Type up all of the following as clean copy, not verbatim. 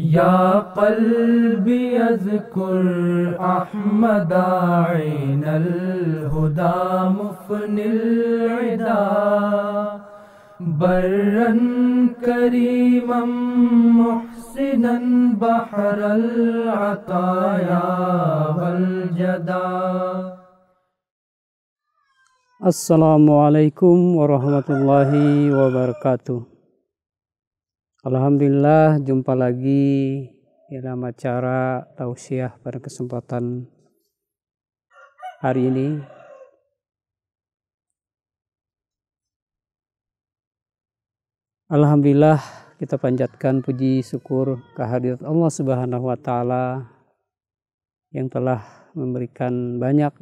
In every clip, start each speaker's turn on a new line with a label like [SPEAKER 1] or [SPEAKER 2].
[SPEAKER 1] يا قلبي اذكر أحمد عين الهدى مفني العدا برا كريما محسنا بحر العطايا والجدا.
[SPEAKER 2] Assalamualaikum warahmatullahi wabarakatuh. Alhamdulillah, jumpa lagi dalam acara tausiah pada kesempatan hari ini. Alhamdulillah, kita panjatkan puji syukur kehadirat Allah Subhanahu wa Ta'ala yang telah memberikan banyak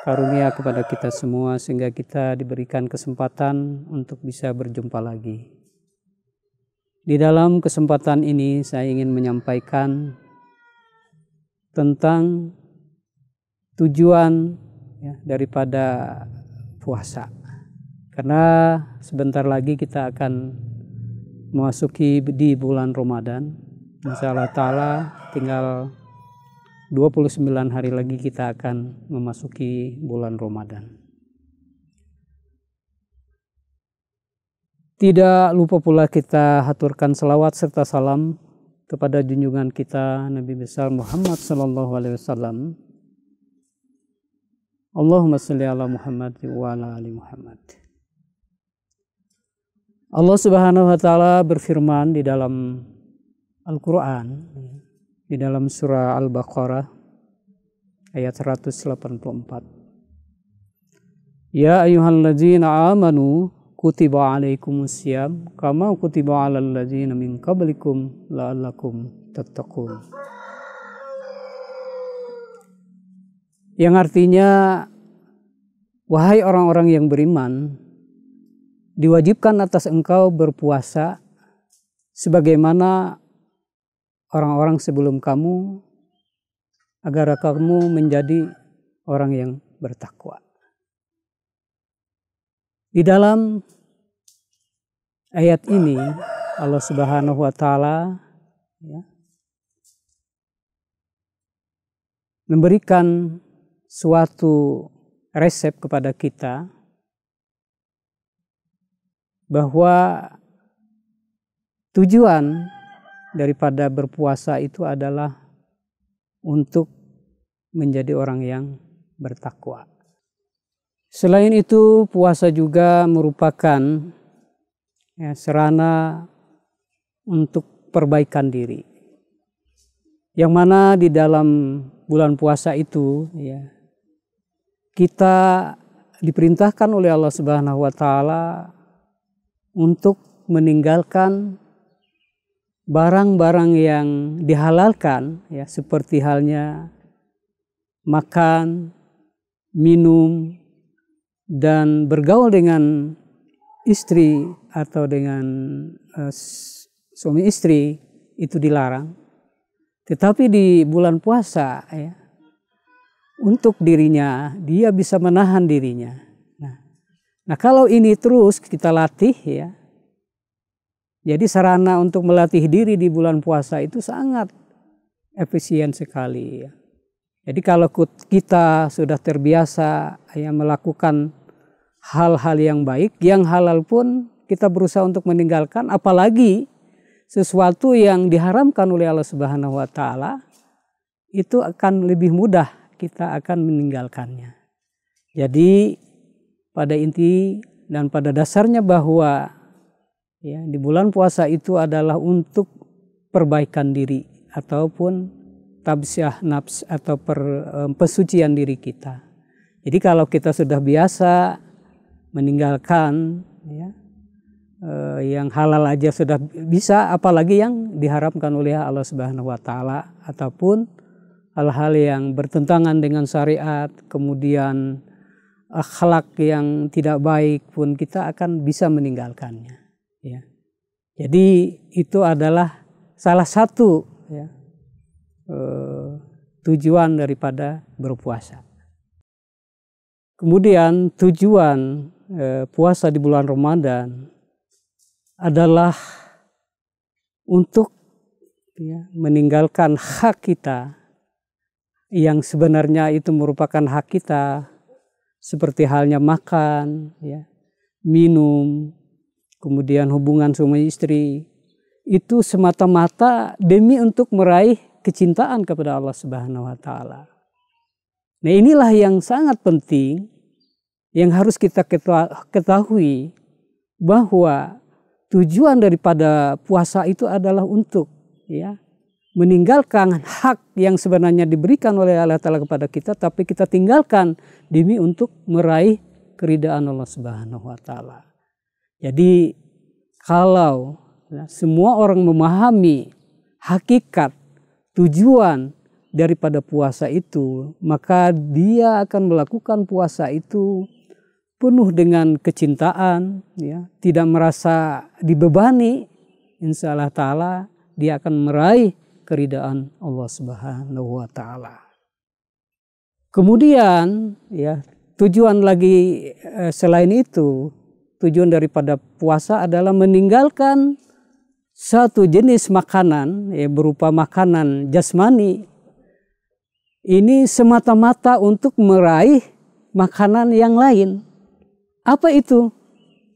[SPEAKER 2] karunia kepada kita semua sehingga kita diberikan kesempatan untuk bisa berjumpa lagi. Di dalam kesempatan ini saya ingin menyampaikan tentang tujuan daripada puasa. Karena sebentar lagi kita akan memasuki di bulan Ramadan. Insyaallah ta'ala tinggal 29 hari lagi kita akan memasuki bulan Ramadan. Tidak lupa pula kita haturkan salawat serta salam kepada junjungan kita Nabi besar Muhammad sallallahu alaihi wasallam. Allahumma shalli ala Muhammad wa ala ali Muhammad. Allah Subhanahu wa Ta'ala berfirman di dalam Al-Qur'an, di dalam surah Al-Baqarah ayat 184. Ya ayyuhalladzina amanu kutiba alaikumusiyam kama kutiba alal ladzina min qablikum la'allakum tattaqun. Yang artinya, wahai orang-orang yang beriman, diwajibkan atas engkau berpuasa sebagaimana orang-orang sebelum kamu agar kamu menjadi orang yang bertakwa. Di dalam ayat ini Allah Subhanahu wa Ta'ala memberikan suatu resep kepada kita bahwa tujuan daripada berpuasa itu adalah untuk menjadi orang yang bertakwa. Selain itu, puasa juga merupakan sarana untuk perbaikan diri. Yang mana di dalam bulan puasa itu kita diperintahkan oleh Allah Subhanahu wa Ta'ala untuk meninggalkan barang-barang yang dihalalkan, seperti halnya makan, minum, dan bergaul dengan istri atau dengan suami istri itu dilarang. Tetapi di bulan puasa untuk dirinya dia bisa menahan dirinya. Nah kalau ini terus kita latih jadi sarana untuk melatih diri di bulan puasa itu sangat efisien sekali. Jadi kalau kita sudah terbiasa melakukan hal-hal yang baik, yang halal pun kita berusaha untuk meninggalkan, apalagi sesuatu yang diharamkan oleh Allah Subhanahu wa Ta'ala, itu akan lebih mudah kita akan meninggalkannya. Jadi pada inti dan pada dasarnya bahwa di bulan puasa itu adalah untuk perbaikan diri ataupun tabsyah nafs atau pesucian diri kita. Jadi kalau kita sudah biasa meninggalkan yang halal aja sudah bisa, apalagi yang diharamkan oleh Allah Subhanahu wa Ta'ala ataupun hal-hal yang bertentangan dengan syariat, kemudian akhlak yang tidak baik pun kita akan bisa meninggalkannya. Jadi itu adalah salah satu tujuan daripada berpuasa. Kemudian tujuan puasa di bulan Ramadan adalah untuk ya, meninggalkan hak kita yang sebenarnya itu merupakan hak kita, seperti halnya makan, ya, minum, kemudian hubungan suami istri, itu semata-mata demi untuk meraih kecintaan kepada Allah Subhanahu wa Ta'ala. Nah, inilah yang sangat penting yang harus kita ketahui, bahwa tujuan daripada puasa itu adalah untuk, ya, meninggalkan hak yang sebenarnya diberikan oleh Allah Ta'ala kepada kita, tapi kita tinggalkan demi untuk meraih keridaan Allah Subhanahu wa Ta'ala. Jadi kalau, ya, semua orang memahami hakikat tujuan daripada puasa itu, maka dia akan melakukan puasa itu penuh dengan kecintaan, ya, tidak merasa dibebani. Insya Allah Ta'ala dia akan meraih keridaan Allah Subhanahu wa Ta'ala. Kemudian, ya, tujuan lagi selain itu, tujuan daripada puasa adalah meninggalkan satu jenis makanan, ya, berupa makanan jasmani. Ini semata-mata untuk meraih makanan yang lain. Apa itu?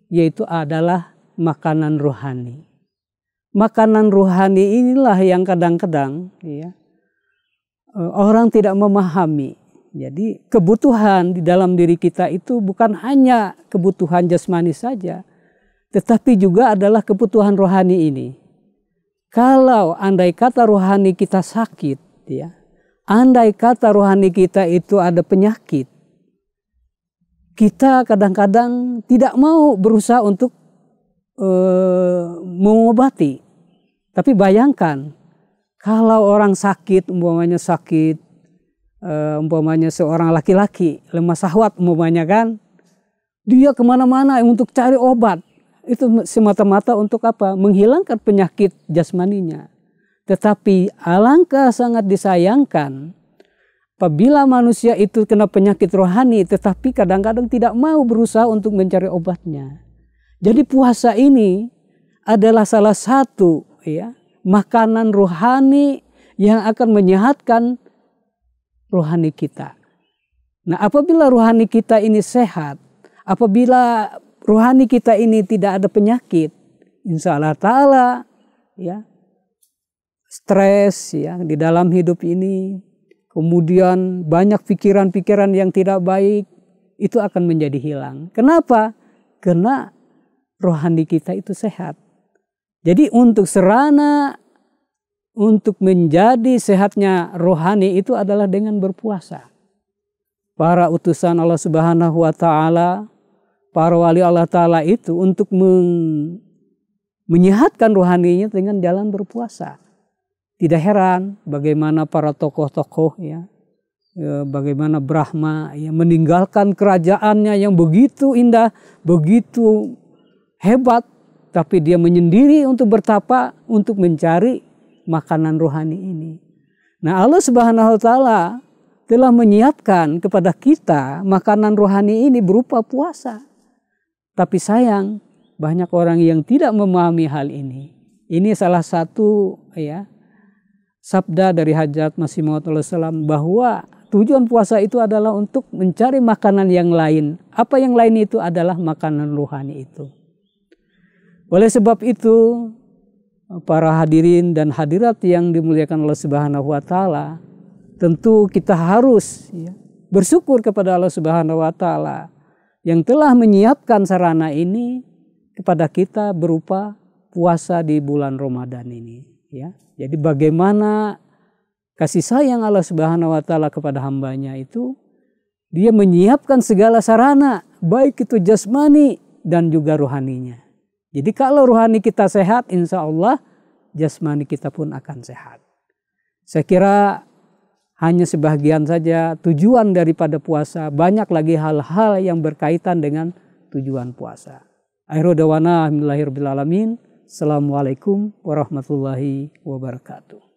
[SPEAKER 2] Yaitu adalah makanan rohani. Makanan rohani inilah yang kadang-kadang, ya, orang tidak memahami. Jadi kebutuhan di dalam diri kita itu bukan hanya kebutuhan jasmani saja, tetapi juga adalah kebutuhan rohani ini. Kalau andai kata rohani kita sakit, ya, andai kata rohani kita itu ada penyakit, kita kadang-kadang tidak mau berusaha untuk mengobati. Tapi bayangkan kalau orang sakit, umpamanya seorang laki-laki lemah syahwat umpamanya kan, dia kemana-mana untuk cari obat. Itu semata-mata untuk apa? Menghilangkan penyakit jasmaninya. Tetapi alangkah sangat disayangkan apabila manusia itu kena penyakit rohani, tetapi kadang-kadang tidak mau berusaha untuk mencari obatnya. Jadi puasa ini adalah salah satu, ya, makanan rohani yang akan menyehatkan rohani kita. Nah, apabila rohani kita ini sehat, apabila rohani kita ini tidak ada penyakit, insya Allah Ta'ala, ya, stres, ya, di dalam hidup ini, kemudian banyak pikiran-pikiran yang tidak baik, itu akan menjadi hilang. Kenapa? Karena rohani kita itu sehat. Jadi untuk sarana untuk menjadi sehatnya rohani itu adalah dengan berpuasa. Para utusan Allah Subhanahu wa Ta'ala, para wali Allah Ta'ala itu untuk menyehatkan rohaninya dengan jalan berpuasa. Tidak heran bagaimana para tokoh-tokoh, ya, bagaimana Brahma, ya, meninggalkan kerajaannya yang begitu indah, begitu hebat, tapi dia menyendiri untuk bertapa, untuk mencari makanan rohani ini. Nah, Allah Subhanahu wa Ta'ala telah menyiapkan kepada kita makanan rohani ini berupa puasa. Tapi sayang, banyak orang yang tidak memahami hal ini. Ini salah satu, ya, sabda dari Hajjat Masih Maud SAW, bahwa tujuan puasa itu adalah untuk mencari makanan yang lain. Apa yang lain itu adalah makanan rohani itu. Oleh sebab itu, para hadirin dan hadirat yang dimuliakan Allah Subhanahu wa Ta'ala, tentu kita harus, ya, bersyukur kepada Allah Subhanahu wa Ta'ala yang telah menyiapkan sarana ini kepada kita berupa puasa di bulan Ramadan ini, ya. Jadi bagaimana kasih sayang Allah Subhanahu wa Ta'ala kepada hambanya itu, dia menyiapkan segala sarana, baik itu jasmani dan juga rohaninya. Jadi kalau rohani kita sehat, insya Allah jasmani kita pun akan sehat. Saya kira hanya sebagian saja tujuan daripada puasa. Banyak lagi hal-hal yang berkaitan dengan tujuan puasa. Akhiru dawana alhamdulillahirabbil alamin. Assalamualaikum warahmatullahi wabarakatuh.